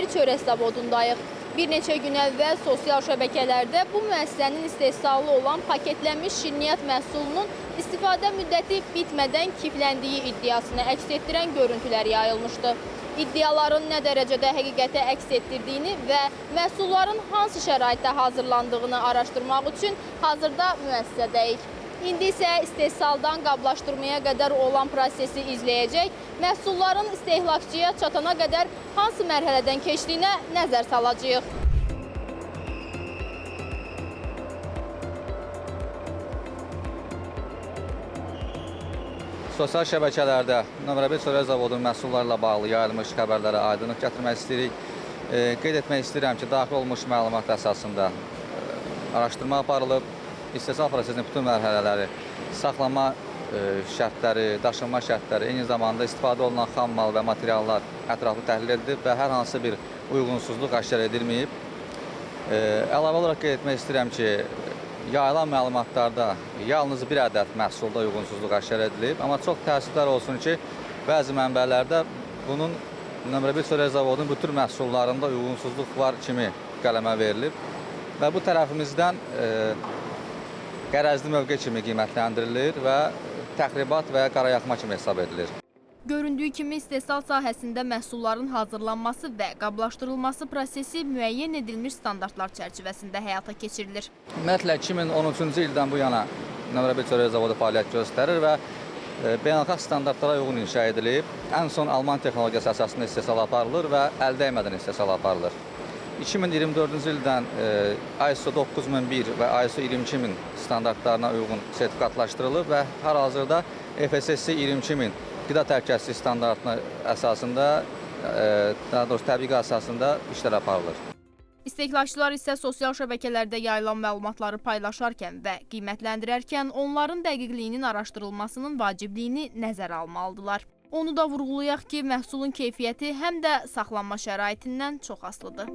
Dəmir çörək zavodundayıq. Bir neçə gün əvvəl sosial şəbəkələrdə bu müəssisənin istehsalı olan paketlənmiş şirniyyat məhsulunun istifadə müddəti bitmədən kifləndiyi iddiasını əks etdirən görüntülər yayılmışdı. İddiaların nə dərəcədə həqiqətə əks etdirdiyini və məhsulların hansı şəraitdə hazırlandığını araşdırmaq üçün hazırda müəssisədəyik. İndi isə istehsaldan qablaşdırmaya qədər olan prosesi izləyəcək, məhsulların istehlakçıya çatana qədər hansı mərhələdən keçdiyinə nəzər salacağıq. Sosial şəbəkələrdə nömrə 1 çörək zavodunun məhsullarla bağlı yayılmış xəbərlərə aydınlıq gətirmək istəyirik. Qeyd etmək istəyirəm ki, daxil olmuş məlumat əsasında araşdırma aparılıb. İstehsal prosesinin bütün mərhələləri, saxlama şərtləri, daşınma şərtləri, eyni zamanda istifadə olunan xam mal və materiallar ətraflı təhlil edilib və hər hansı bir uyğunsuzluq aşkar edilməyib. Əlavə olaraq qeyd etmək istəyirəm ki, yayılan məlumatlarda yalnız bir ədəd məhsulda uyğunsuzluq aşkar edilib, amma çox təəssüflər olsun ki, bəzi mənbələrdə bunun nömrə 1 çörək zavodunun bütün məhsullarında uyğunsuzluq var kimi qələmə verilib və bu tərəfimizdən qərəzli mövqe kimi qiymətləndirilir və təxribat və qarayaxma kimi hesab edilir. Göründüyü kimi istehsal sahəsində məhsulların hazırlanması və qablaşdırılması prosesi müəyyən edilmiş standartlar çərçivəsində həyata keçirilir. Ümumiyyətlə 2013-cü ildən bu yana nömrə 1 çörək zavodu fəaliyyət göstərir və beynəlxalq standartlara uyğun inşa edilib. Ən son Alman texnologiyası əsasında istehsal aparılır və əl dəymədən istehsal aparılır. 2024-cü ildən ISO 9001 və ISO 22000 standartlarına uyğun sertifikatlaşdırılıb və hal-hazırda FSSC 22000 qida təhlükəsizliyi standartına əsasında, daha doğrusu təbliğ əsasında işlər aparılır. İstehlakçılar isə sosial şəbəkələrdə yayılan məlumatları paylaşarkən və qiymətləndirərkən onların dəqiqliyinin araşdırılmasının vacibliyini nəzərə almalıdırlar. Onu da vurğulayaq ki, məhsulun keyfiyyəti həm də saxlanma şəraitindən çox asılıdır.